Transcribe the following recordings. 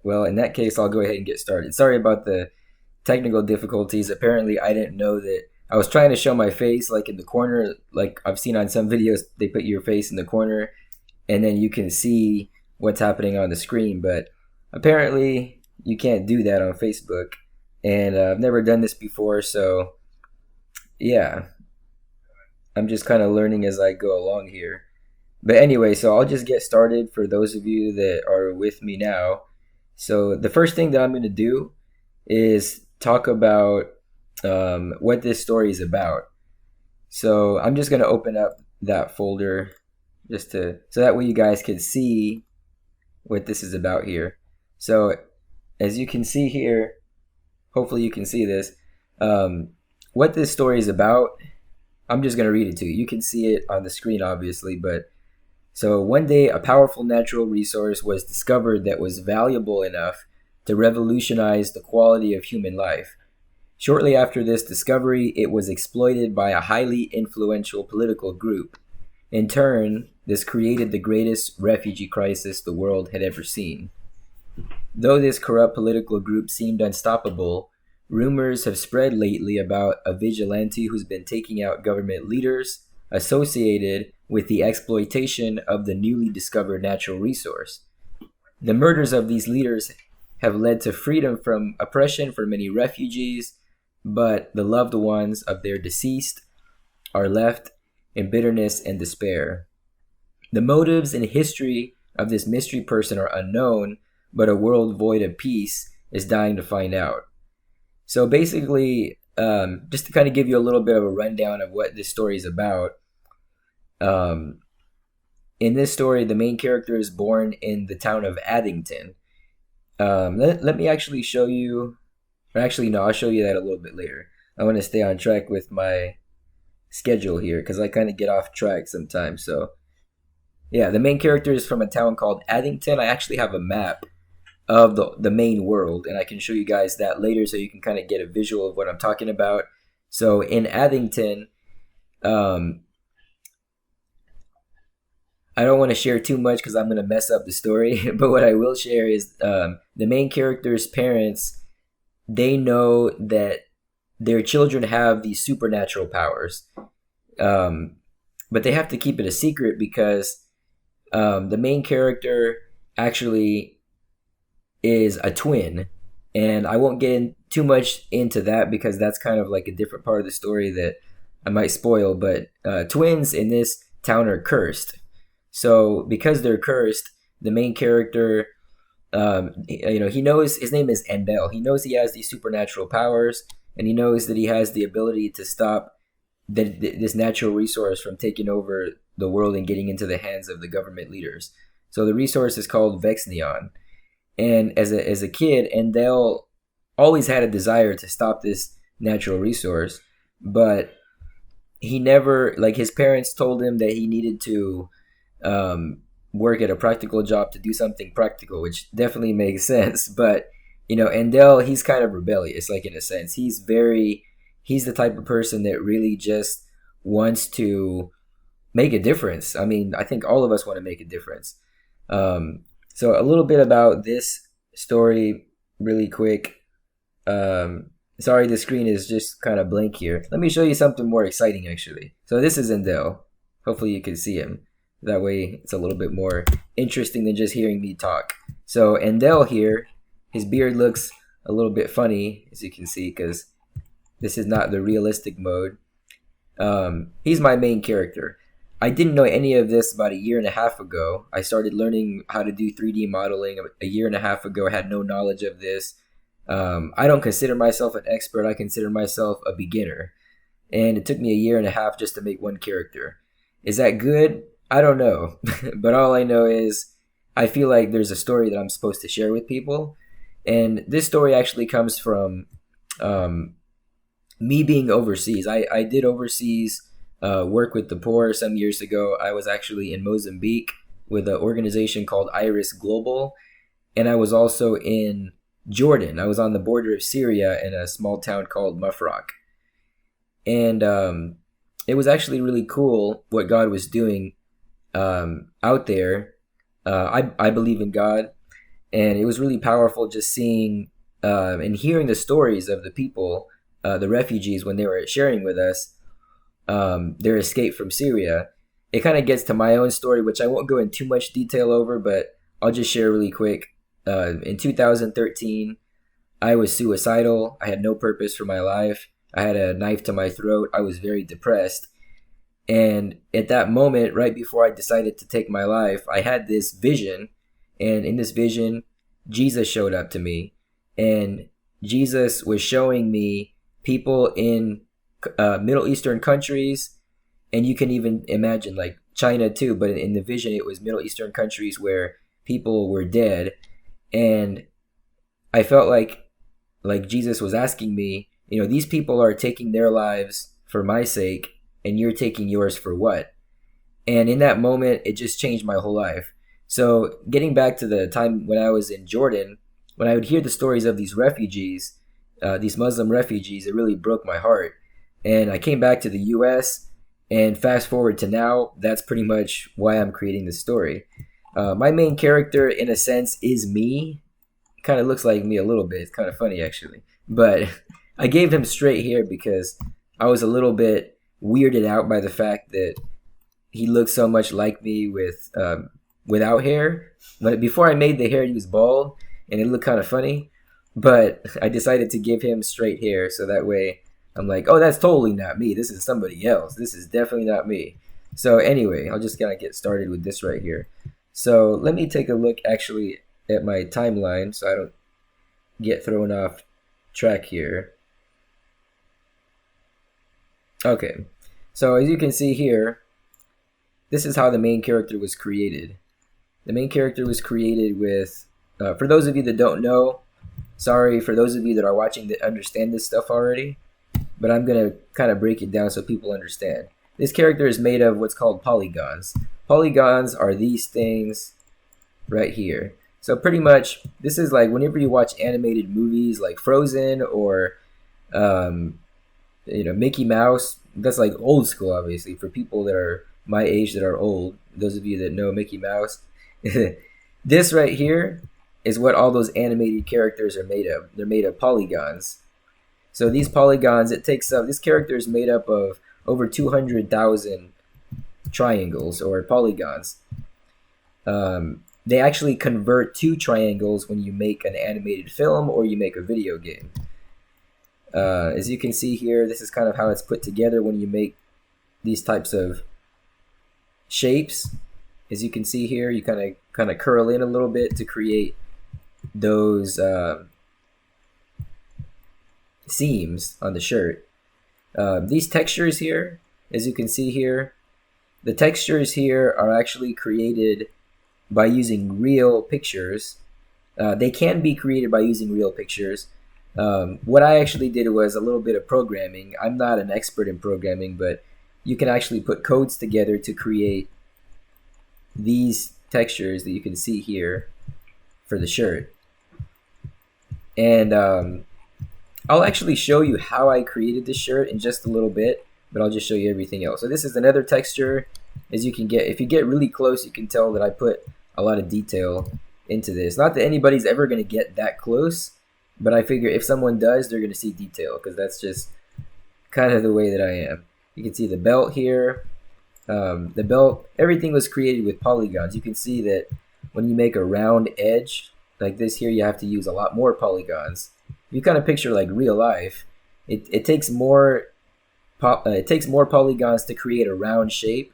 Well, in that case, I'll go ahead and get started. Sorry about the technical difficulties. Apparently, I didn't know that I was trying to show my face like in the corner. Like I've seen on some videos, they put your face in the corner and then you can see what's happening on the screen. But apparently, you can't do that on Facebook. And I've never done this before. So, yeah, I'm just kind of learning as I go along here. But anyway, so I'll just get started for those of you that are with me now. So the first thing that I'm going to do is talk about what this story is about. So I'm just going to open up that folder just to so that way you guys can see what this is about here. So as you can see here, hopefully you can see this. What this story is about, I'm just going to read it to you. You can see it on the screen, obviously, but so one day, a powerful natural resource was discovered that was valuable enough to revolutionize the quality of human life. Shortly after this discovery, it was exploited by a highly influential political group. In turn, this created the greatest refugee crisis the world had ever seen. Though this corrupt political group seemed unstoppable, rumors have spread lately about a vigilante who's been taking out government leaders associated with the exploitation of the newly discovered natural resource. The murders of these leaders have led to freedom from oppression for many refugees, but the loved ones of their deceased are left in bitterness and despair. The motives and history of this mystery person are unknown, but a world void of peace is dying to find out. So basically, just to kind of give you a little bit of a rundown of what this story is about, in this story, the main character is born in the town of Addington. Let me actually show you, or actually, no, I'll show you that a little bit later. I want to stay on track with my schedule here because I kind of get off track sometimes. So, yeah, the main character is from a town called Addington. I actually have a map of the main world, and I can show you guys that later so you can kind of get a visual of what I'm talking about. So, in Addington, I don't want to share too much because I'm going to mess up the story. But what I will share is the main character's parents, they know that their children have these supernatural powers. But they have to keep it a secret because the main character actually is a twin. And I won't get in too much into that because that's kind of like a different part of the story that I might spoil. But twins in this town are cursed. So because they're cursed, the main character, he knows his name is Endel. He knows he has these supernatural powers, and he knows that he has the ability to stop this natural resource from taking over the world and getting into the hands of the government leaders. So the resource is called Vexneon. And as a kid, Endel always had a desire to stop this natural resource, but he never, like his parents told him that he needed to work at a practical job to do something practical, which definitely makes sense. But Endel, he's kind of rebellious, like in a sense. He's the type of person that really just wants to make a difference. I mean, I think all of us want to make a difference. So a little bit about this story, really quick. Sorry, the screen is just kind of blank here. Let me show you something more exciting, actually. So this is Endel. Hopefully you can see him. That way it's a little bit more interesting than just hearing me talk. So Endel here, his beard looks a little bit funny, as you can see, because this is not the realistic mode. He's my main character. I didn't know any of this about a year and a half ago. I started learning how to do 3D modeling a year and a half ago. I had no knowledge of this. I don't consider myself an expert. I consider myself a beginner. And it took me a year and a half just to make one character. Is that good? I don't know. But all I know is I feel like there's a story that I'm supposed to share with people. And this story actually comes from me being overseas. I did overseas work with the poor some years ago. I was actually in Mozambique with an organization called Iris Global. And I was also in Jordan. I was on the border of Syria in a small town called Mafraq. And it was actually really cool what God was doing out there. I believe in God, And it was really powerful just seeing and hearing the stories of the people, the refugees, when they were sharing with us their escape from Syria. It kind of gets to my own story, which I won't go in too much detail over, but I'll just share really quick. In 2013, I was suicidal. I had no purpose for my life. I had a knife to my throat. I was very depressed. And at that moment, right before I decided to take my life, I had this vision. And in this vision, Jesus showed up to me. And Jesus was showing me people in Middle Eastern countries. And you can even imagine like China too. But in the vision, it was Middle Eastern countries where people were dead. And I felt like Jesus was asking me, these people are taking their lives for my sake, and you're taking yours for what? And in that moment, it just changed my whole life. So getting back to the time when I was in Jordan, when I would hear the stories of these refugees, these Muslim refugees, it really broke my heart. And I came back to the U.S., and fast forward to now, that's pretty much why I'm creating this story. My main character, in a sense, is me. Kind of looks like me a little bit. It's kind of funny, actually. But I gave him straight hair because I was a little bit weirded out by the fact that he looked so much like me without hair. But before I made the hair, he was bald, and it looked kind of funny. But I decided to give him straight hair, so that way I'm like, oh, that's totally not me. This is somebody else. This is definitely not me. So anyway, I'll just kind of get started with this right here. So let me take a look actually at my timeline so I don't get thrown off track here. Okay, so as you can see here, this is how the main character was created. The main character was created with, for those of you that don't know, sorry for those of you that are watching that understand this stuff already, but I'm going to kind of break it down so people understand. This character is made of what's called polygons. Polygons are these things right here. So pretty much, this is like whenever you watch animated movies like Frozen or, Mickey Mouse. That's like old school, obviously, for people that are my age that are old. Those of you that know Mickey Mouse. This right here is what all those animated characters are made of. They're made of polygons. So these polygons, this character is made up of over 200,000 triangles or polygons. They actually convert to triangles when you make an animated film or you make a video game. As you can see here, this is kind of how it's put together when you make these types of shapes. As you can see here, you kind of curl in a little bit to create those seams on the shirt. These textures here, as you can see here, the textures here are actually created by using real pictures. They can be created by using real pictures. What I actually did was a little bit of programming. I'm not an expert in programming, but you can actually put codes together to create these textures that you can see here for the shirt. And I'll actually show you how I created this shirt in just a little bit, but I'll just show you everything else. So this is another texture. As you can get, if you get really close, you can tell that I put a lot of detail into this. Not that anybody's ever going to get that close, but I figure if someone does, they're going to see detail because that's just kind of the way that I am. You can see the belt here. The belt, everything was created with polygons. You can see that when you make a round edge like this here, you have to use a lot more polygons. If you kind of picture like real life, it takes more polygons to create a round shape.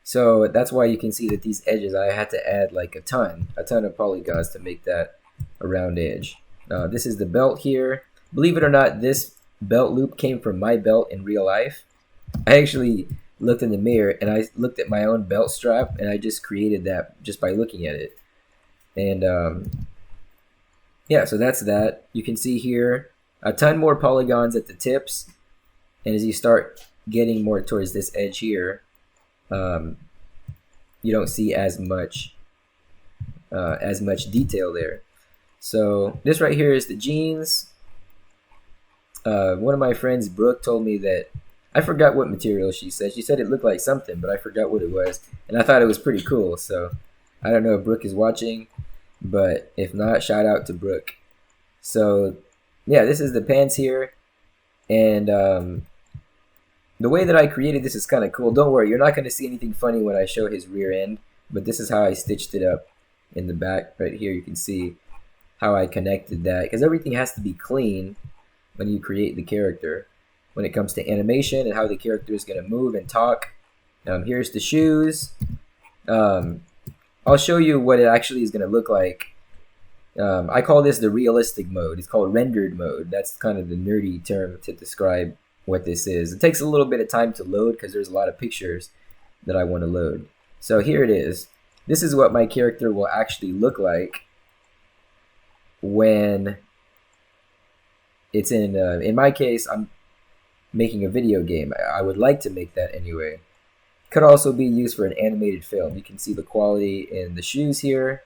So that's why you can see that these edges, I had to add like a ton of polygons to make that a round edge. This is the belt here. Believe it or not, this belt loop came from my belt in real life. I actually looked in the mirror and I looked at my own belt strap and I just created that just by looking at it. And yeah, so that's that. You can see here a ton more polygons at the tips. And as you start getting more towards this edge here, you don't see as much detail there. So this right here is the jeans. One of my friends, Brooke, told me that, I forgot what material she said. She said it looked like something, but I forgot what it was. And I thought it was pretty cool. So I don't know if Brooke is watching. but if not, shout out to Brooke. So yeah, this is the pants here, and the way that I created this is kind of cool. Don't worry, you're not going to see anything funny when I show his rear end, but this is how I stitched it up in the back. Right here you can see how I connected that, because everything has to be clean when you create the character when it comes to animation and how the character is going to move and talk. Here's the shoes. I'll show you what it actually is going to look like. I call this the realistic mode. It's called rendered mode. That's kind of the nerdy term to describe what this is. It takes a little bit of time to load because there's a lot of pictures that I want to load. So here it is. This is what my character will actually look like when it's in my case, I'm making a video game. I would like to make that anyway. Could also be used for an animated film. You can see the quality in the shoes here.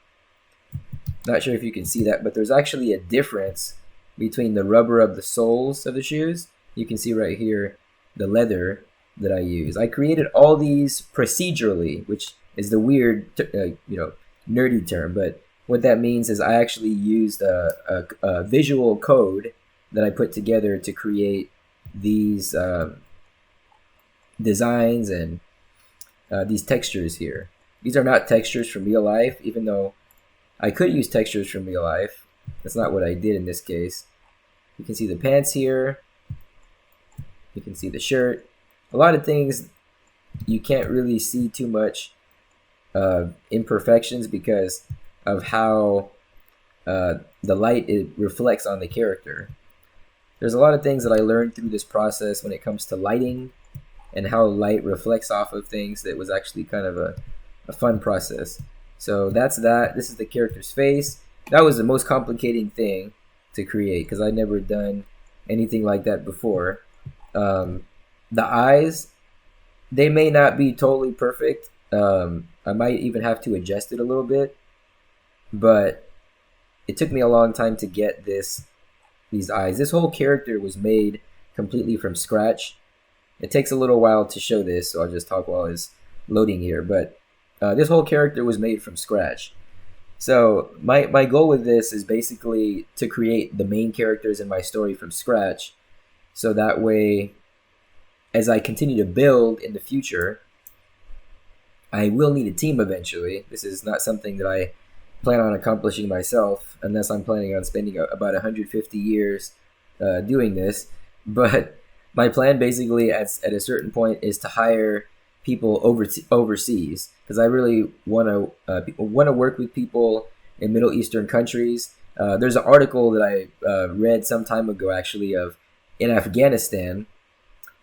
Not sure if you can see that, but there's actually a difference between the rubber of the soles of the shoes. You can see right here the leather that I use. I created all these procedurally, which is the weird, nerdy term. But what that means is I actually used a visual code that I put together to create these designs and these textures here. These are not textures from real life, even though I could use textures from real life. That's not what I did in this case. You can see the pants here. You can see the shirt. A lot of things you can't really see too much imperfections because of how the light reflects on the character. There's a lot of things that I learned through this process when it comes to lighting and how light reflects off of things. That was actually kind of a fun process. So that's that. This is the character's face. That was the most complicating thing to create because I'd never done anything like that before. The eyes, they may not be totally perfect. I might even have to adjust it a little bit, but it took me a long time to get these eyes. This whole character was made completely from scratch. It takes a little while to show this, so I'll just talk while it's loading here. But this whole character was made from scratch. So my goal with this is basically to create the main characters in my story from scratch. So that way, as I continue to build in the future, I will need a team eventually. This is not something that I plan on accomplishing myself unless I'm planning on spending about 150 years doing this. But my plan basically at a certain point is to hire people overseas because I really want to work with people in Middle Eastern countries. There's an article that I read some time ago actually of in Afghanistan.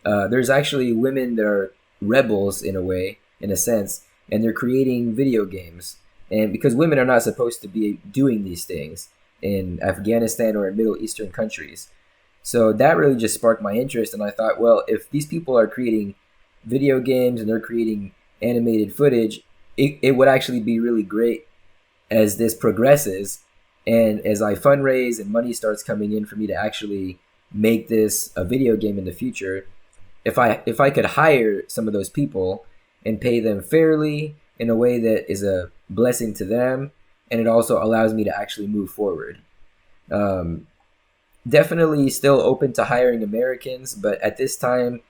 There's actually women that are rebels in a sense, and they're creating video games. And because women are not supposed to be doing these things in Afghanistan or in Middle Eastern countries. So that really just sparked my interest. And I thought, well, if these people are creating video games and they're creating animated footage, it would actually be really great as this progresses. And as I fundraise and money starts coming in for me to actually make this a video game in the future, if I could hire some of those people and pay them fairly in a way that is a blessing to them, and it also allows me to actually move forward. Definitely still open to hiring Americans, but at this time,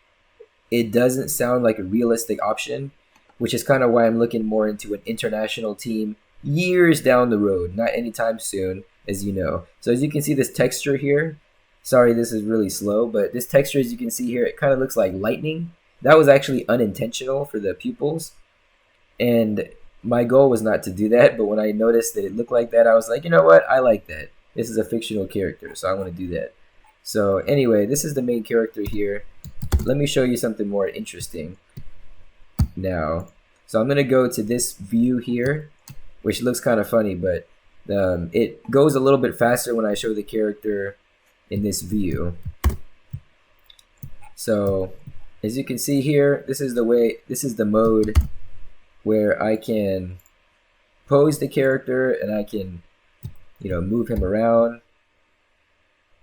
it doesn't sound like a realistic option, which is kind of why I'm looking more into an international team years down the road, not anytime soon, as you know. So as you can see this texture here, sorry this is really slow, but this texture, as you can see here, it kind of looks like lightning. That was actually unintentional for the pupils. And my goal was not to do that, but when I noticed that it looked like that, I was like, you know what? I like that. This is a fictional character, so I want to do that. So anyway, this is the main character here. Let me show you something more interesting now. So I'm going to go to this view here, which looks kind of funny, but it goes a little bit faster when I show the character in this view. So as you can see here, this is the mode where I can pose the character and I can, move him around.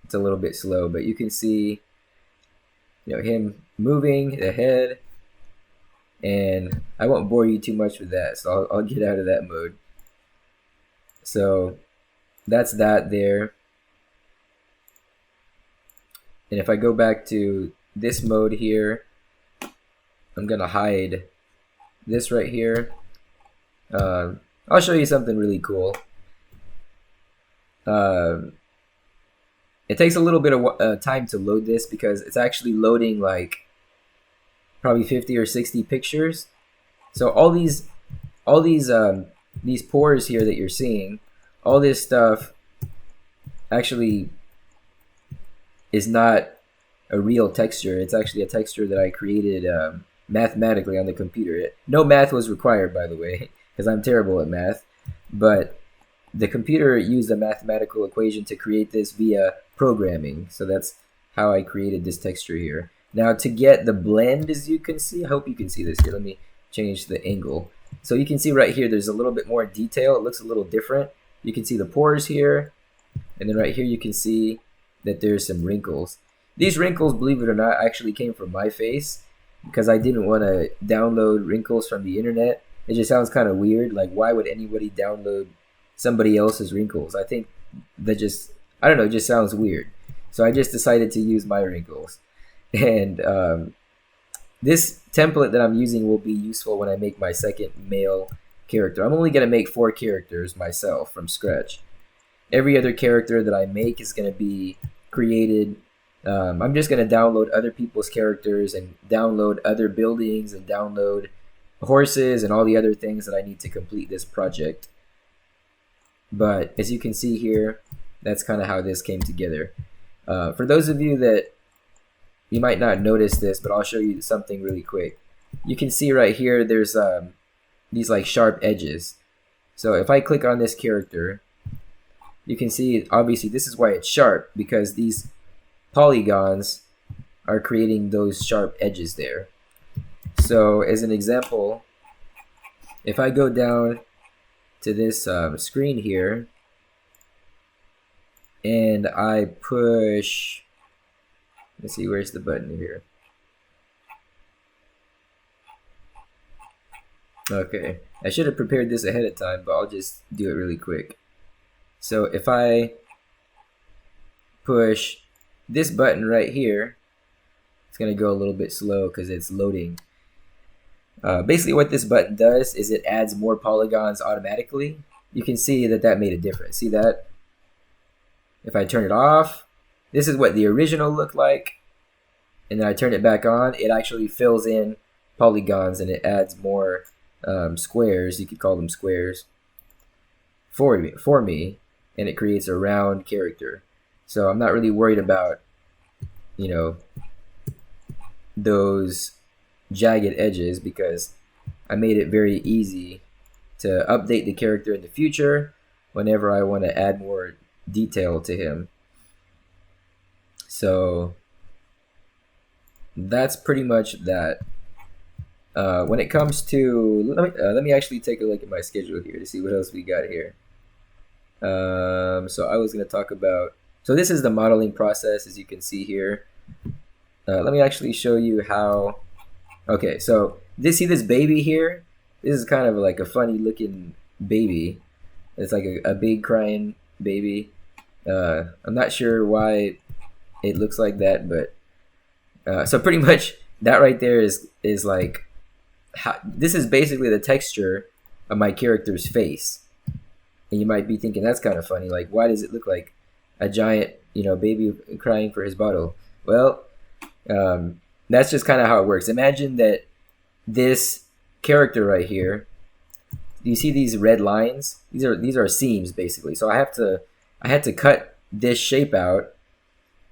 It's a little bit slow, but you can see, him moving the head, and I won't bore you too much with that, so I'll get out of that mode. So that's that there. And if I go back to this mode here, I'm gonna hide this right here. I'll show you something really cool. It takes a little bit of time to load this because it's actually loading like probably 50 or 60 pictures. So all these pores here that you're seeing, all this stuff actually is not a real texture. It's actually a texture that I created mathematically on the computer. No math was required, by the way, because I'm terrible at math. But the computer used a mathematical equation to create this via programming. So that's how I created this texture here. Now to get the blend, as you can see, I hope you can see this here. Let me change the angle. So you can see right here, there's a little bit more detail. It looks a little different. You can see the pores here. And then right here, you can see that there's some wrinkles. These wrinkles, believe it or not, actually came from my face because I didn't want to download wrinkles from the internet. It just sounds kind of weird. Like, why would anybody download somebody else's wrinkles? I think that just, I don't know, it just sounds weird. So I just decided to use my wrinkles. And this template that I'm using will be useful when I make my second male character. I'm only going to make 4 characters myself from scratch. Every other character that I make is going to be created. I'm just going to download other people's characters and download other buildings and download horses and all the other things that I need to complete this project. But as you can see here, that's kind of how this came together. For those of you that you might not notice this, but I'll show you something really quick. You can see right here, there's these like sharp edges. So if I click on this character, you can see obviously this is why it's sharp, because these polygons are creating those sharp edges there. So as an example, if I go down to this screen here and I push, let's see, where's the button here? Okay, I should have prepared this ahead of time, but I'll just do it really quick. So if I push this button right here, it's going to go a little bit slow because it's loading. Basically what this button does is it adds more polygons automatically. You can see that that made a difference. See that? If I turn it off, this is what the original looked like. And then I turn it back on, it actually fills in polygons and it adds more squares, you could call them squares, for me, and it creates a round character. So I'm not really worried about, you know, those jagged edges because I made it very easy to update the character in the future whenever I want to add more detail to him. So that's pretty much that. When it comes to, let me actually take a look at my schedule here to see what else we got here. So I was going to talk about, so this is the modeling process, as you can see here. Let me actually show you how. Okay, so see this baby here? This is kind of like a funny looking baby. It's like a big crying baby. I'm not sure why it looks like that, but so pretty much that right there is like, this is basically the texture of my character's face. And you might be thinking that's kind of funny, like why does it look like a giant, you know, baby crying for his bottle? Well, that's just kind of how it works. Imagine that this character right here, do you see these red lines? These are seams basically. So I had to cut this shape out,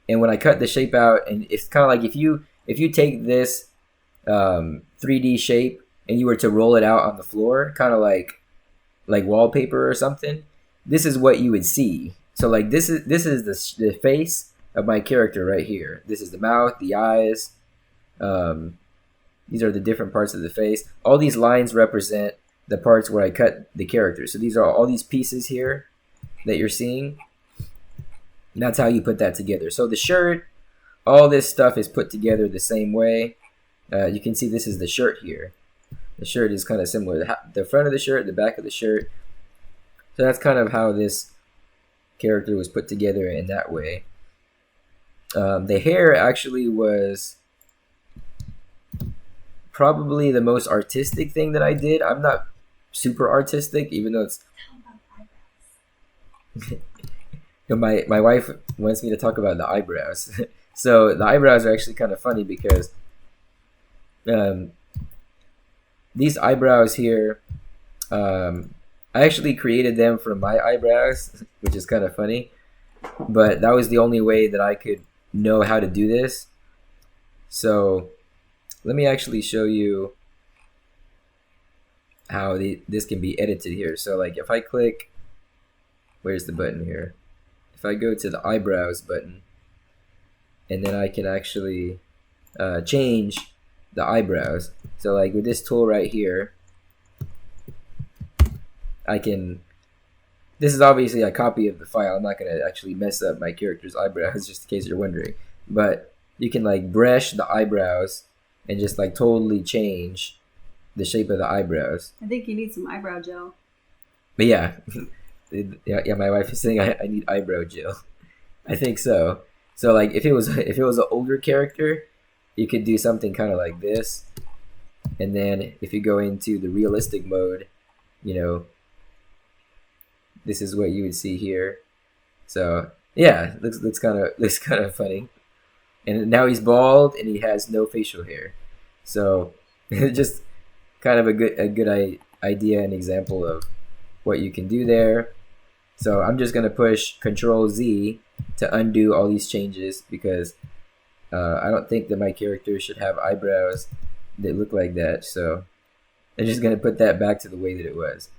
and when I cut the shape out, and it's kind of like if you take this 3D shape and you were to roll it out on the floor, kind of like wallpaper or something, this is what you would see. So like this is the face of my character right here. This is the mouth, the eyes. These are the different parts of the face. All these lines represent the parts where I cut the character. So these are all these pieces here that you're seeing. And that's how you put that together. So the shirt, all this stuff is put together the same way. You can see this is the shirt here. The shirt is kind of similar. The front of the shirt, the back of the shirt. So that's kind of how this character was put together in that way. The hair actually was probably the most artistic thing that I did. I'm not super artistic, even though it's my wife wants me to talk about the eyebrows. So the eyebrows are actually kind of funny because these eyebrows here, I actually created them from my eyebrows, which is kind of funny. But that was the only way that I could know how to do this. So let me actually show you how this can be edited here. So like if I click, where's the button here? If I go to the eyebrows button, and then I can actually change the eyebrows. So like with this tool right here, I can, this is obviously a copy of the file. I'm not going to actually mess up my character's eyebrows, just in case you're wondering. But you can like brush the eyebrows and just like totally change the shape of the eyebrows. I think you need some eyebrow gel. But yeah, yeah, my wife is saying I need eyebrow gel. I think so. So like if it was an older character, you could do something kind of like this. And then if you go into the realistic mode, you know, this is what you would see here. So yeah, looks kind of funny. And now he's bald and he has no facial hair. So just kind of a good idea and example of what you can do there. So I'm just gonna push Control Z to undo all these changes because I don't think that my character should have eyebrows that look like that. So I'm just gonna put that back to the way that it was.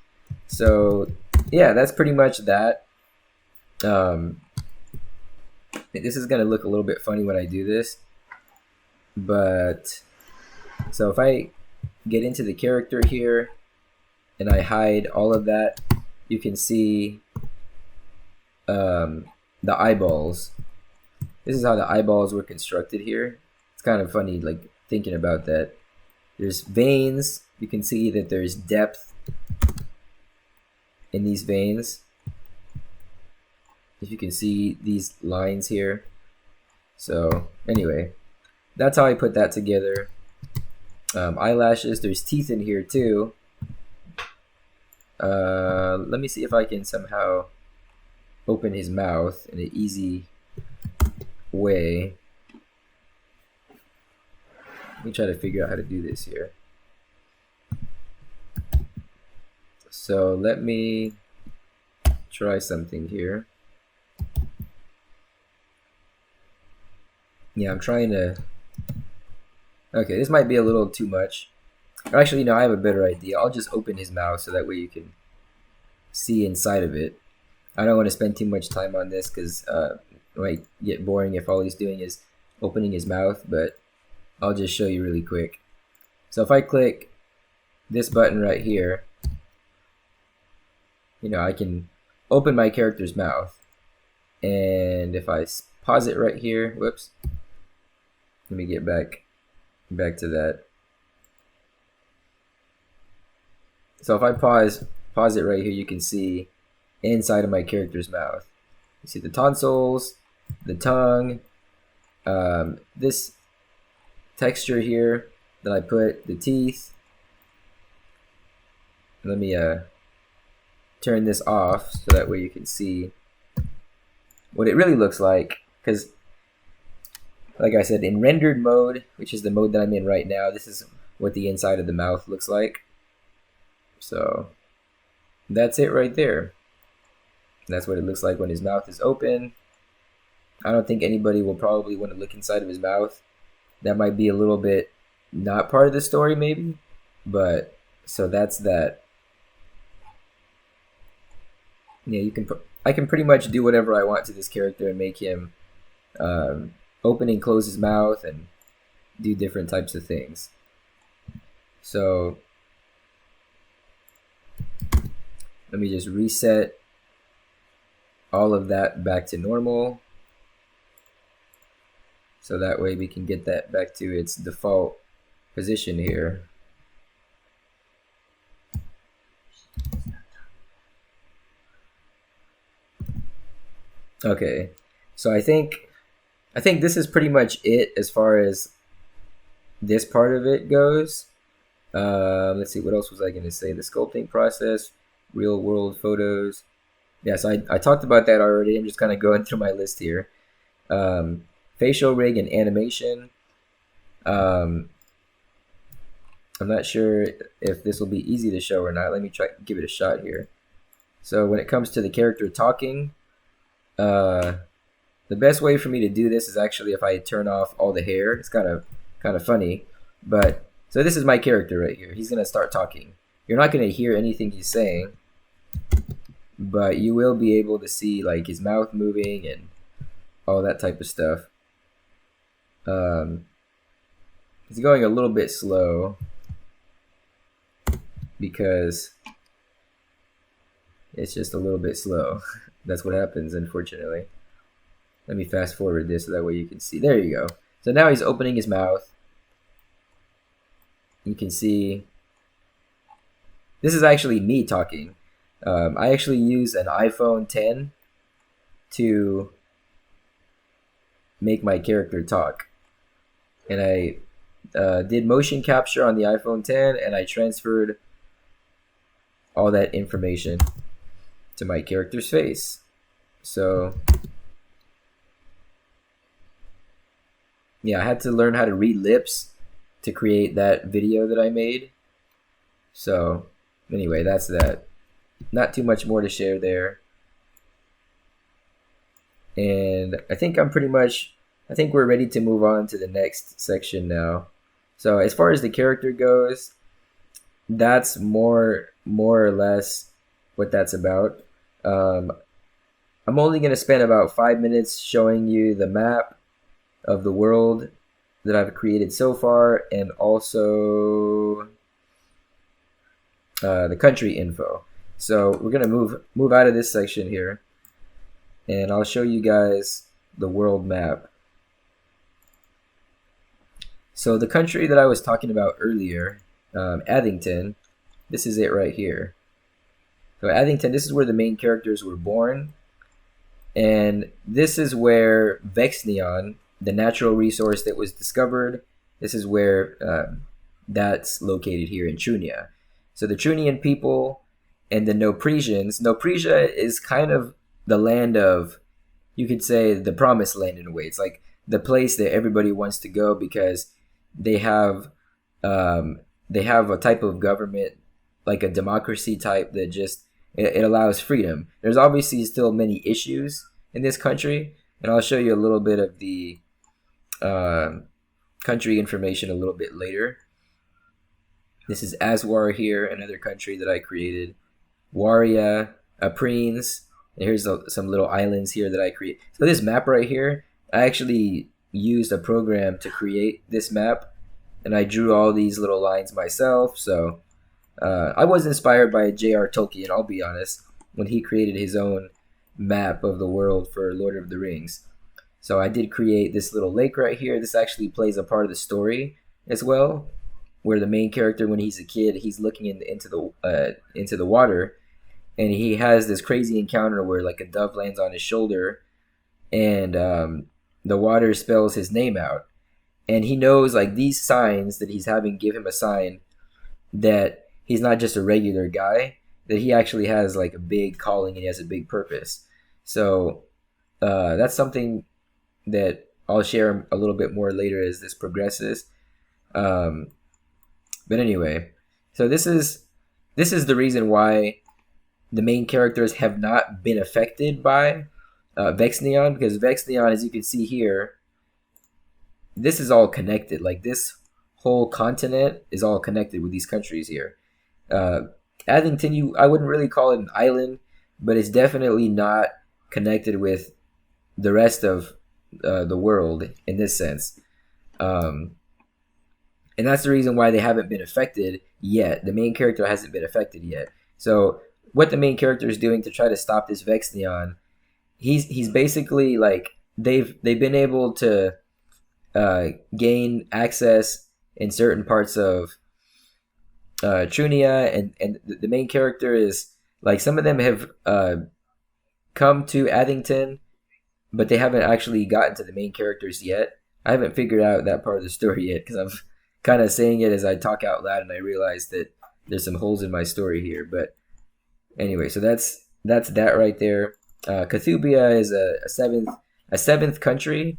So yeah, that's pretty much that. This is gonna look a little bit funny when I do this, but so if I get into the character here and I hide all of that, you can see the eyeballs. This is how the eyeballs were constructed here. It's kind of funny, like thinking about that. There's veins. You can see that there's depth in these veins. If you can see these lines here. So anyway, that's how I put that together. Eyelashes, there's teeth in here too. Let me see if I can somehow open his mouth in an easy way. Let me try to figure out how to do this here. So let me try something here. Yeah, I'm trying to... Okay, this might be a little too much. Actually, no, I have a better idea. I'll just open his mouth so that way you can see inside of it. I don't want to spend too much time on this because it might get boring if all he's doing is opening his mouth, but I'll just show you really quick. So if I click this button right here, you know, I can open my character's mouth. And if I pause it right here, whoops, let me get back to that. So if I pause it right here, you can see inside of my character's mouth. You see the tonsils, the tongue, this texture here that I put, the teeth. Let me turn this off so that way you can see what it really looks like. Because, like I said, in rendered mode, which is the mode that I'm in right now, this is what the inside of the mouth looks like. So that's it right there. That's what it looks like when his mouth is open. I don't think anybody will probably want to look inside of his mouth. That might be a little bit not part of the story maybe, but so that's that. Yeah, I can pretty much do whatever I want to this character and make him open and close his mouth and do different types of things. So let me just reset all of that back to normal. So that way we can get that back to its default position here. Okay, so I think this is pretty much it as far as this part of it goes. Let's see, what else was I going to say? The sculpting process, real world photos. Yes, I talked about that already. I'm just kind of going through my list here. Um, Facial rig and animation. Um, I'm not sure if this will be easy to show or not. Let me try give it a shot here. So when it comes to the character talking, uh, the best way for me to do this is actually if I turn off all the hair. It's kind of funny, but so this is my character right here. He's gonna start talking. You're not gonna hear anything he's saying, but you will be able to see like his mouth moving and all that type of stuff. Um, it's going a little bit slow because it's just a little bit slow. That's what happens, unfortunately. Let me fast forward this so that way you can see. There you go. So now he's opening his mouth. You can see this is actually me talking. I actually use an iPhone 10 to make my character talk. And I did motion capture on the iPhone 10 and I transferred all that information to my character's face. So, yeah, I had to learn how to read lips to create that video that I made. So, anyway, that's that. Not too much more to share there. And I think we're ready to move on to the next section now. So, as far as the character goes, that's more or less what that's about. Um, I'm only going to spend about 5 minutes showing you the map of the world that I've created so far, and also the country info. So we're gonna move out of this section here, and I'll show you guys the world map. So the country that I was talking about earlier, Addington, this is it right here. So Addington, this is where the main characters were born, and this is where Vexneon, the natural resource that was discovered, this is where that's located here in Trunia. So the Trunian people and the Nopresians. Nopresia is kind of the land of, you could say, the promised land in a way. It's like the place that everybody wants to go because they have a type of government, like a democracy type, that just it allows freedom. There's obviously still many issues in this country, and I'll show you a little bit of the country information a little bit later. This is Aswar here, another country that I created. Waria, Apreens, and here's some little islands here that I create. So this map right here, I actually used a program to create this map, and I drew all these little lines myself. So I was inspired by J.R. Tolkien, I'll be honest, when he created his own map of the world for Lord of the Rings. So I did create this little lake right here. This actually plays a part of the story as well, where the main character, when he's a kid, he's looking into the water, and he has this crazy encounter where like a dove lands on his shoulder, and the water spells his name out, and he knows like these signs that he's having give him a sign that he's not just a regular guy, that he actually has like a big calling and he has a big purpose. So that's something that I'll share a little bit more later as this progresses. But anyway, so this is the reason why the main characters have not been affected by Vexneon, because Vexneon, as you can see here, this is all connected. Like this whole continent is all connected with these countries here. Addington, I wouldn't really call it an island, but it's definitely not connected with the rest of the world in this sense. And that's the reason why they haven't been affected yet. The main character hasn't been affected yet. So what the main character is doing to try to stop this Vexneon, he's basically like they've been able to gain access in certain parts of Trunia, and the main character is like some of them have come to Addington but they haven't actually gotten to the main characters yet. I haven't figured out that part of the story yet because I'm kind of saying it as I talk out loud, and I realize that there's some holes in my story here. But anyway, so that's that right there. Cthulhu is a seventh country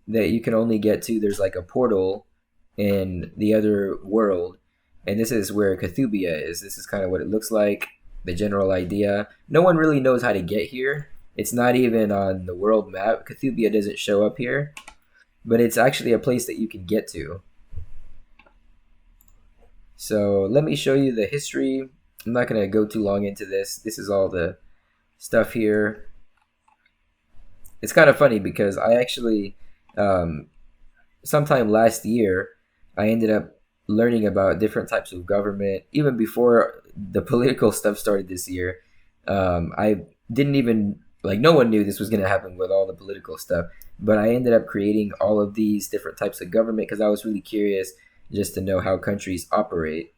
that you can only get to. There's like a portal in the other world, and this is where Cthulhu is. This is kind of what it looks like. The general idea. No one really knows how to get here. It's not even on the world map. Cthulhu doesn't show up here, but it's actually a place that you can get to. So let me show you the history. I'm not going to go too long into this. This is all the stuff here. It's kind of funny because I actually, sometime last year, I ended up learning about different types of government. Even before the political stuff started this year, I didn't even, like, no one knew this was going to happen with all the political stuff. But I ended up creating all of these different types of government because I was really curious just to know how countries operate.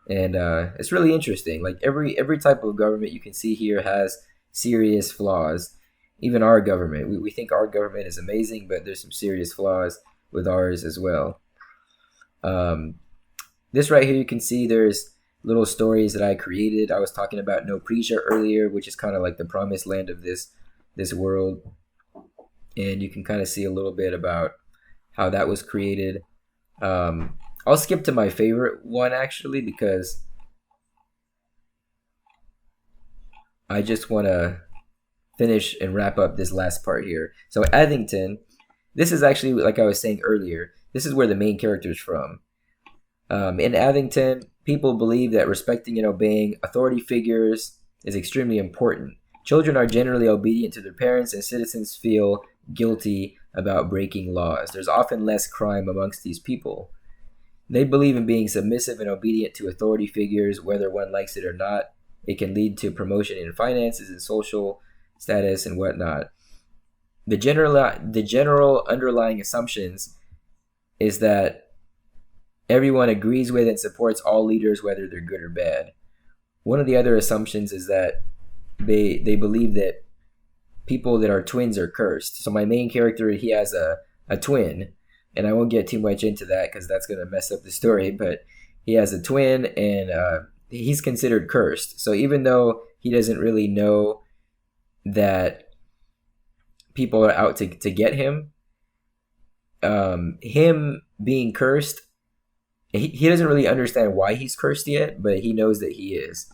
And it's really interesting. Like every type of government you can see here has serious flaws. Even our government, we think our government is amazing, but there's some serious flaws with ours as well. This right here, you can see there's little stories that I created. I was talking about Noprija earlier, which is kind of like the promised land of this world. And you can kind of see a little bit about how that was created. I'll skip to my favorite one actually because I just want to finish and wrap up this last part here. So Addington, this is actually, like I was saying earlier, this is where the main character is from. In Addington, people believe that respecting and obeying authority figures is extremely important. Children are generally obedient to their parents, and citizens feel guilty about breaking laws. There's often less crime amongst these people. They believe in being submissive and obedient to authority figures, whether one likes it or not. It can lead to promotion in finances and social status and whatnot. The general underlying assumptions is that everyone agrees with and supports all leaders, whether they're good or bad. One of the other assumptions is that they believe that people that are twins are cursed. So my main character, he has a twin, and I won't get too much into that because that's going to mess up the story, but he has a twin, and he's considered cursed. So even though he doesn't really know that people are out to get him, him being cursed, he doesn't really understand why he's cursed yet, but he knows that he is.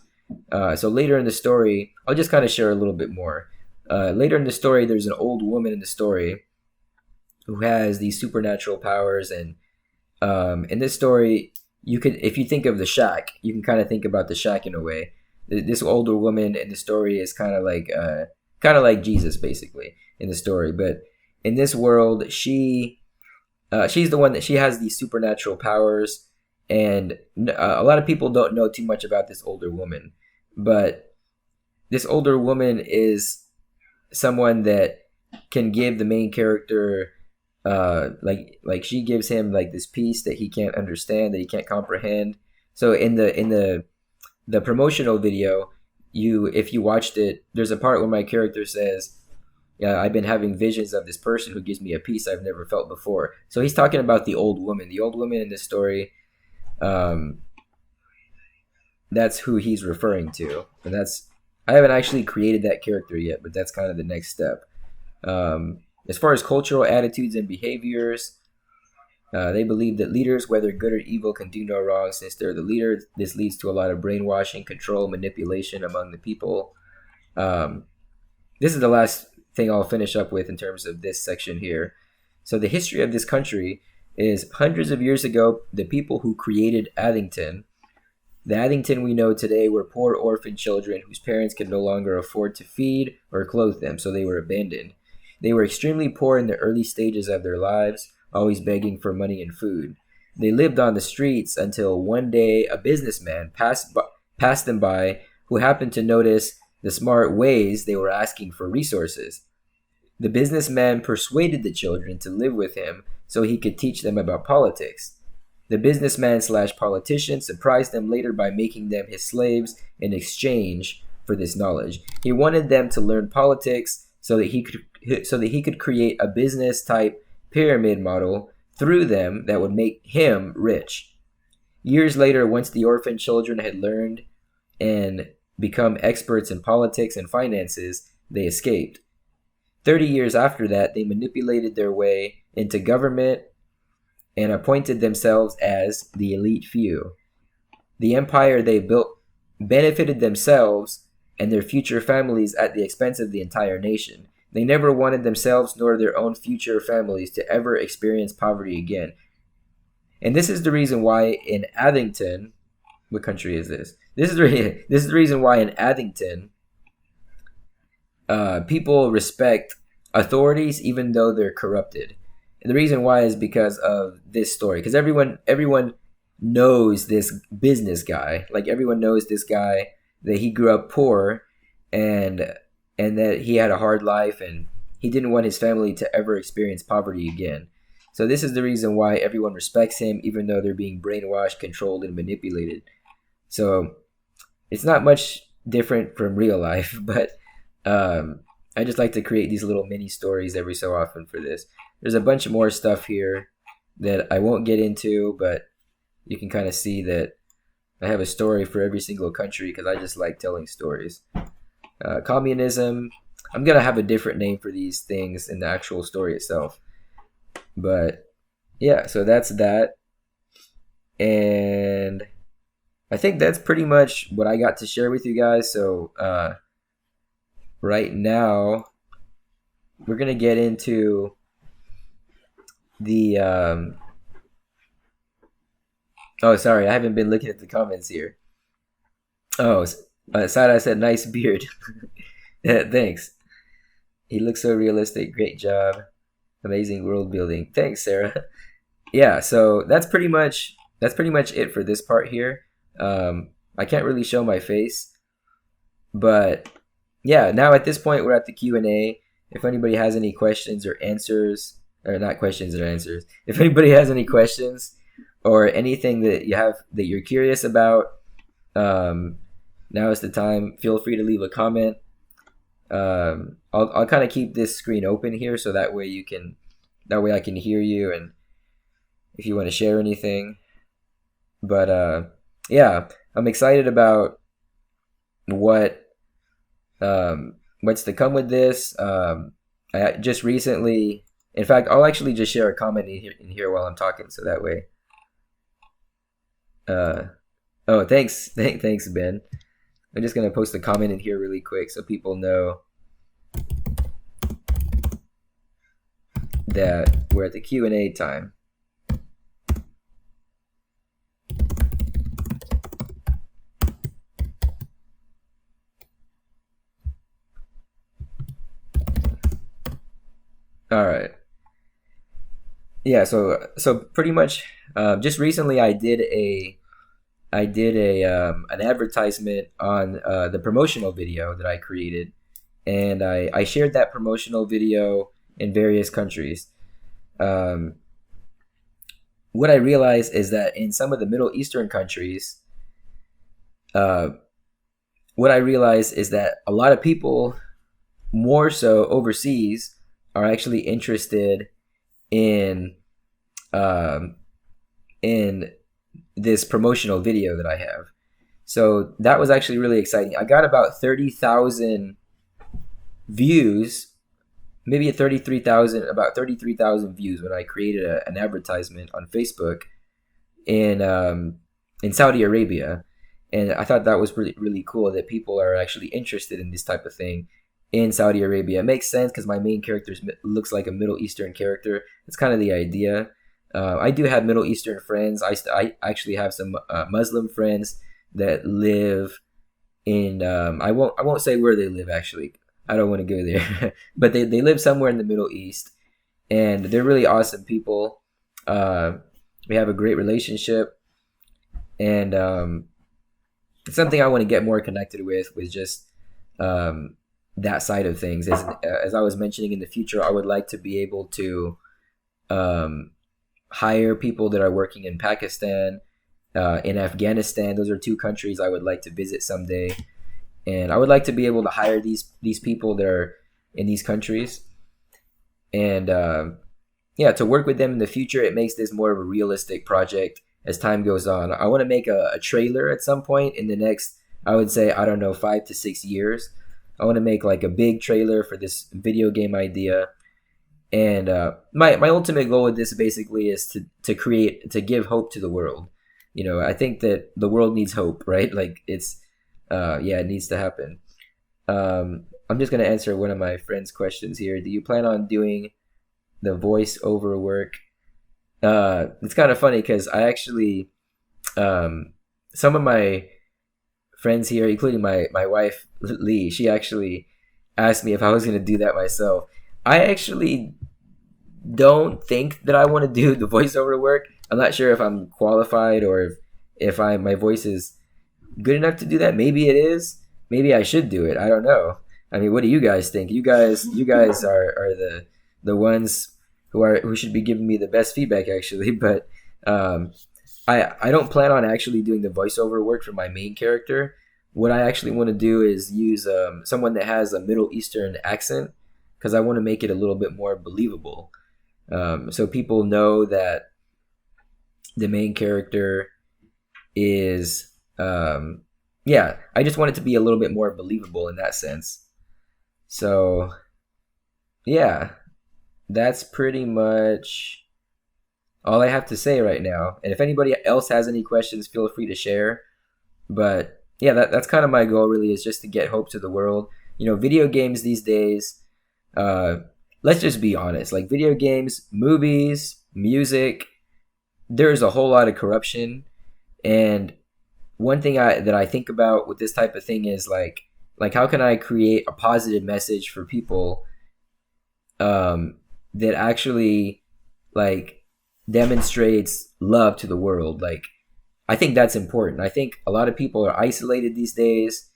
So later in the story, I'll just kind of share a little bit more. Later in the story, there's an old woman in the story who has these supernatural powers, and in this story, you could, if you think of the Shack, you can kind of think about the Shack in a way. This older woman in the story is kind of like Jesus, basically, in the story. But in this world, she's the one that she has these supernatural powers, and a lot of people don't know too much about this older woman. But this older woman is someone that can give the main character like she gives him like this peace that he can't understand, that he can't comprehend. So in the promotional video, if you watched it, there's a part where my character says, "Yeah, I've been having visions of this person who gives me a peace I've never felt before." So he's talking about the old woman. The old woman in this story, that's who he's referring to. And I haven't actually created that character yet, but that's kind of the next step. As far as cultural attitudes and behaviors, they believe that leaders, whether good or evil, can do no wrong since they're the leader. This leads to a lot of brainwashing, control, manipulation among the people. This is the last thing I'll finish up with in terms of this section here. So the history of this country is hundreds of years ago, the people who created Addington. The Addington we know today were poor orphan children whose parents could no longer afford to feed or clothe them, so they were abandoned. They were extremely poor in the early stages of their lives, always begging for money and food. They lived on the streets until one day a businessman passed them by who happened to notice the smart ways they were asking for resources. The businessman persuaded the children to live with him so he could teach them about politics. The businessman/politician surprised them later by making them his slaves in exchange for this knowledge. He wanted them to learn politics so that he could create a business type pyramid model through them that would make him rich. Years later, once the orphan children had learned and become experts in politics and finances, they escaped. 30 years after that, they manipulated their way into government and appointed themselves as the elite few. The empire they built benefited themselves and their future families at the expense of the entire nation. They never wanted themselves nor their own future families to ever experience poverty again. And this is the reason why in Addington, what country is this? This is the reason why in Addington, people respect authorities even though they're corrupted. And the reason why is because of this story. Because everyone knows this business guy. Like everyone knows this guy, that he grew up poor and that he had a hard life and he didn't want his family to ever experience poverty again. So this is the reason why everyone respects him even though they're being brainwashed, controlled, and manipulated. So it's not much different from real life, but I just like to create these little mini stories every so often for this. There's a bunch more stuff here that I won't get into, but you can kind of see that I have a story for every single country because I just like telling stories. Communism, I'm going to have a different name for these things in the actual story itself. But yeah, so that's that. And I think that's pretty much what I got to share with you guys. So right now, we're going to get into the... Oh, sorry, I haven't been looking at the comments here. Oh, Sada said, nice beard. Thanks. He looks so realistic. Great job. Amazing world building. Thanks, Sarah. Yeah, so that's pretty much it for this part here. I can't really show my face, but yeah, now at this point we're at the Q&A. If anybody has any questions or answers, or not questions or answers, if anybody has any questions or anything that you're curious about, now is the time. Feel free to leave a comment. I'll kind of keep this screen open here so that way I can hear you and if you want to share anything. But yeah, I'm excited about what's to come with this. I just recently, in fact, I'll actually just share a comment in here while I'm talking, so that way. Oh, thanks, Ben. I'm just gonna post a comment in here really quick so people know that we're at the Q&A time. All right. Yeah, so pretty much, just recently I did an advertisement on the promotional video that I created, and I shared that promotional video in various countries. What I realized is that in some of the Middle Eastern countries, what I realized is that a lot of people, more so overseas, are actually interested in this promotional video that I have. So that was actually really exciting. I got about 30,000 views, maybe about 33,000 views when I created an advertisement on Facebook in Saudi Arabia. And I thought that was really, really cool that people are actually interested in this type of thing in Saudi Arabia. It makes sense because my main character looks like a Middle Eastern character. It's kind of the idea. I do have Middle Eastern friends. I actually have some Muslim friends that live in. I won't say where they live actually. I don't want to go there, but they live somewhere in the Middle East, and they're really awesome people. We have a great relationship, and it's something I want to get more connected with just that side of things. As I was mentioning, in the future, I would like to be able to hire people that are working in Pakistan, in Afghanistan. Those are two countries I would like to visit someday, and I would like to be able to hire these people that are in these countries. And yeah, to work with them in the future, it makes this more of a realistic project as time goes on. I want to make a trailer at some point in the next, I would say, I don't know, 5 to 6 years. I want to make like a big trailer for this video game idea. And my ultimate goal with this basically is to give hope to the world. I think that the world needs hope, right? Like it's, it needs to happen. I'm just going to answer one of my friend's questions here. Do you plan on doing the voiceover work? It's kind of funny because I actually, some of my friends here, including my wife, Lee, she actually asked me if I was going to do that myself. I actually don't think that I want to do the voiceover work. I'm not sure if I'm qualified or if my voice is good enough to do that. Maybe it is. Maybe I should do it. I don't know. I mean, what do you guys think? You guys are the ones who should be giving me the best feedback, actually. But I don't plan on actually doing the voiceover work for my main character. What I actually want to do is use someone that has a Middle Eastern accent, because I want to make it a little bit more believable. So people know that the main character is, I just want it to be a little bit more believable in that sense. So, yeah, that's pretty much all I have to say right now. And if anybody else has any questions, feel free to share. But yeah, that's kind of my goal, really, is just to get hope to the world. Video games these days, let's just be honest, like video games, movies, music, there's a whole lot of corruption. And one thing that I think about with this type of thing is like how can I create a positive message for people that actually like demonstrates love to the world. Like, I think that's important. I think a lot of people are isolated these days,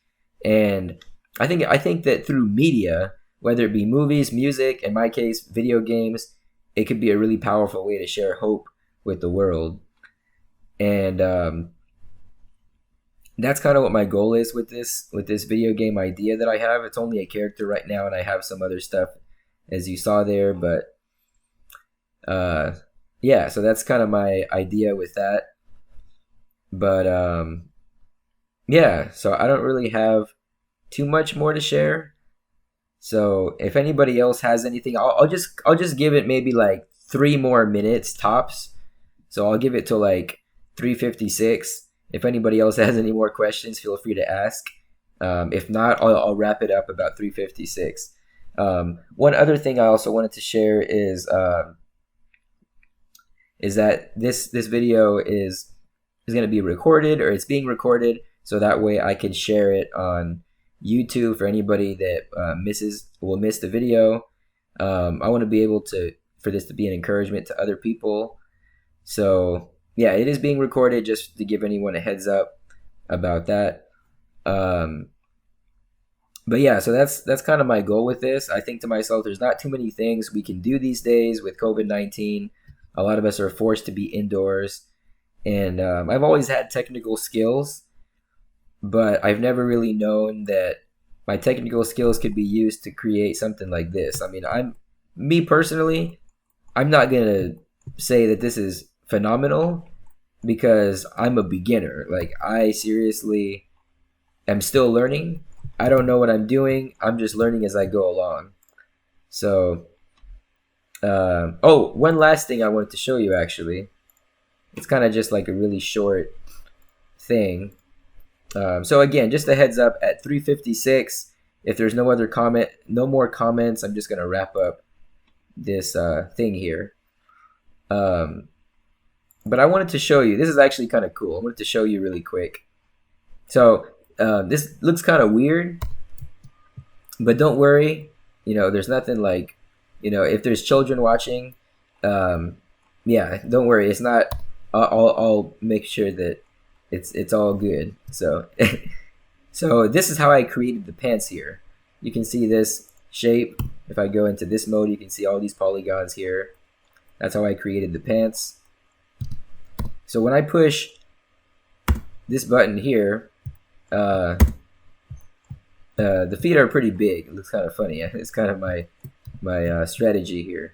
and I think that through media, whether it be movies, music, in my case, video games, it could be a really powerful way to share hope with the world. And that's kind of what my goal is with this video game idea that I have. It's only a character right now, and I have some other stuff, as you saw there. But so that's kind of my idea with that. But so I don't really have too much more to share. So if anybody else has anything, I'll just give it maybe like 3 more minutes tops. So I'll give it to like 3:56. If anybody else has any more questions, feel free to ask. If not, I'll wrap it up about 3:56. One other thing I also wanted to share is that this video is going to be recorded, or it's being recorded, so that way I can share it on YouTube for anybody that will miss the video. I want to be able for this to be an encouragement to other people. So yeah, it is being recorded, just to give anyone a heads up about that. But yeah, so that's kind of my goal with this. I think to myself, there's not too many things we can do these days with COVID-19. A lot of us are forced to be indoors. And I've always had technical skills, but I've never really known that my technical skills could be used to create something like this. I mean, me personally, I'm not going to say that this is phenomenal, because I'm a beginner. Like, I seriously am still learning. I don't know what I'm doing. I'm just learning as I go along. So, one last thing I wanted to show you, actually. It's kind of just like a really short thing. So again, just a heads up, at 3:56, if there's no more comments, I'm just going to wrap up this thing here. But I wanted to show you, this is actually kind of cool. I wanted to show you really quick. So this looks kind of weird, but don't worry. There's nothing like, if there's children watching, don't worry. It's not, I'll make sure that it's all good. So, so this is how I created the pants here. You can see this shape. If I go into this mode, you can see all these polygons here. That's how I created the pants. So when I push this button here, The feet are pretty big. It looks kind of funny. It's kind of my strategy here.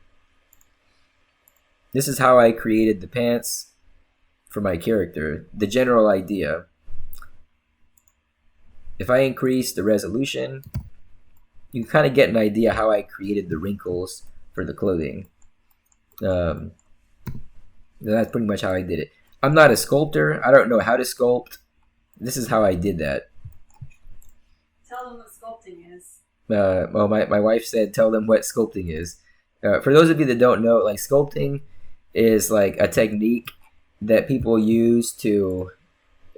This is how I created the pants for my character. The general idea. If I increase the resolution, you can kind of get an idea how I created the wrinkles for the clothing. That's pretty much how I did it. I'm not a sculptor. I don't know how to sculpt. This is how I did that. Tell them what sculpting is. Well, my wife said, tell them what sculpting is. For those of you that don't know, like sculpting is like a technique that people use to,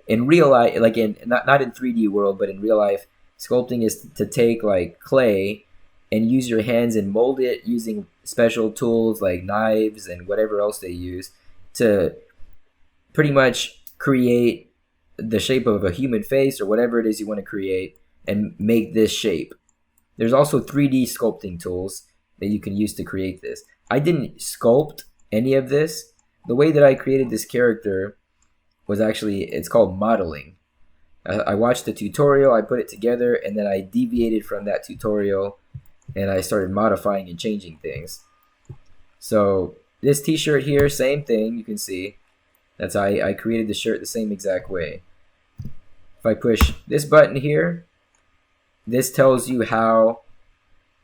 in real life, like in not in 3D world, but in real life, sculpting is to take like clay and use your hands and mold it using special tools like knives and whatever else they use to pretty much create the shape of a human face or whatever it is you want to create and make this shape. There's also 3D sculpting tools that you can use to create this. I didn't sculpt any of this. The way that I created this character was actually, it's called modeling. I watched the tutorial, I put it together, and then I deviated from that tutorial and I started modifying and changing things. So this t-shirt here, same thing, you can see. That's how I created the shirt the same exact way. If I push this button here, this tells you how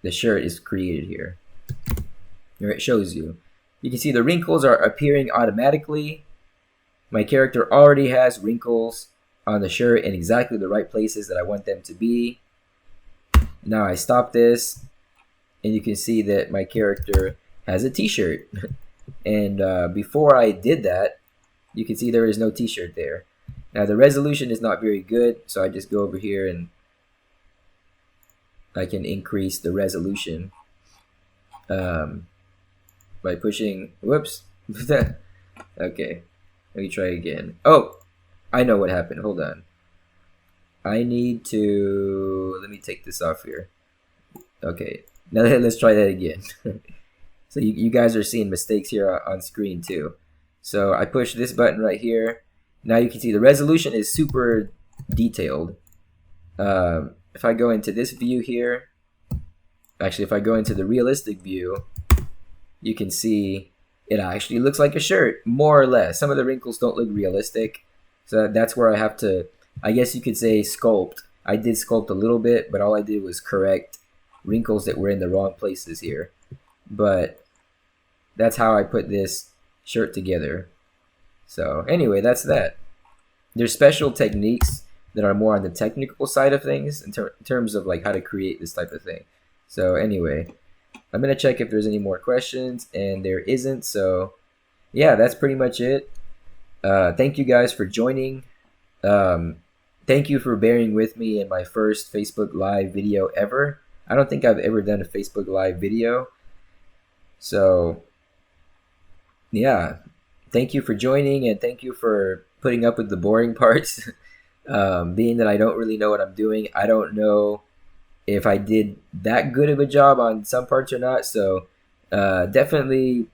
the shirt is created here. Here it shows you. You can see the wrinkles are appearing automatically. My character already has wrinkles on the shirt in exactly the right places that I want them to be. Now I stop this, and you can see that my character has a t-shirt. And before I did that, you can see there is no t-shirt there. Now the resolution is not very good, so I just go over here and I can increase the resolution by pushing, whoops. Okay, let me try again. Oh, I know what happened. Hold on. I need to, let me take this off here. Okay, now let's try that again. So you guys are seeing mistakes here on screen too. So I push this button right here. Now you can see the resolution is super detailed. If I go into this view here, actually if I go into the realistic view, you can see it actually looks like a shirt, more or less. Some of the wrinkles don't look realistic. So that's where I have to, I guess you could say, sculpt. I did sculpt a little bit, but all I did was correct wrinkles that were in the wrong places here. But that's how I put this shirt together. So anyway, that's that. There's special techniques that are more on the technical side of things in terms of like how to create this type of thing. So anyway, I'm gonna check if there's any more questions, and there isn't. So yeah, that's pretty much it. Thank you guys for joining. Thank you for bearing with me in my first Facebook Live video ever. I don't think I've ever done a Facebook Live video. So yeah, thank you for joining, and thank you for putting up with the boring parts. Being that I don't really know what I'm doing, I don't know if I did that good of a job on some parts or not. So definitely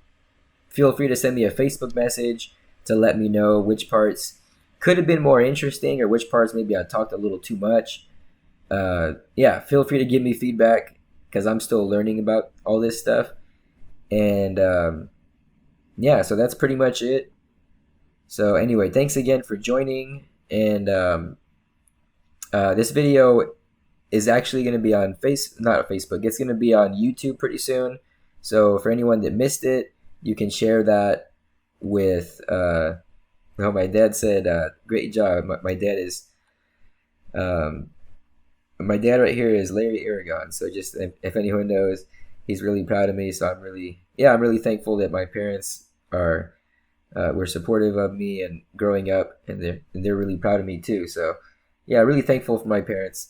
feel free to send me a Facebook message to let me know which parts could have been more interesting or which parts maybe I talked a little too much. Yeah, feel free to give me feedback because I'm still learning about all this stuff. And yeah, so that's pretty much it. So anyway, thanks again for joining. And this video is actually going to be on not Facebook. It's going to be on YouTube pretty soon. So for anyone that missed it, you can share that with. Well, my dad said, "Great job." My dad is. My dad right here is Larry Aragon. So just if anyone knows, he's really proud of me. So I'm really thankful that my parents were supportive of me and growing up, and they're really proud of me too. So yeah, really thankful for my parents.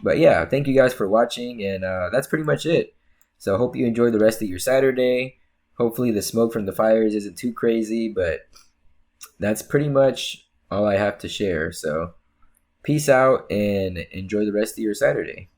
But yeah, thank you guys for watching, and that's pretty much it. So I hope you enjoy the rest of your Saturday. Hopefully the smoke from the fires isn't too crazy, but that's pretty much all I have to share. So peace out and enjoy the rest of your Saturday.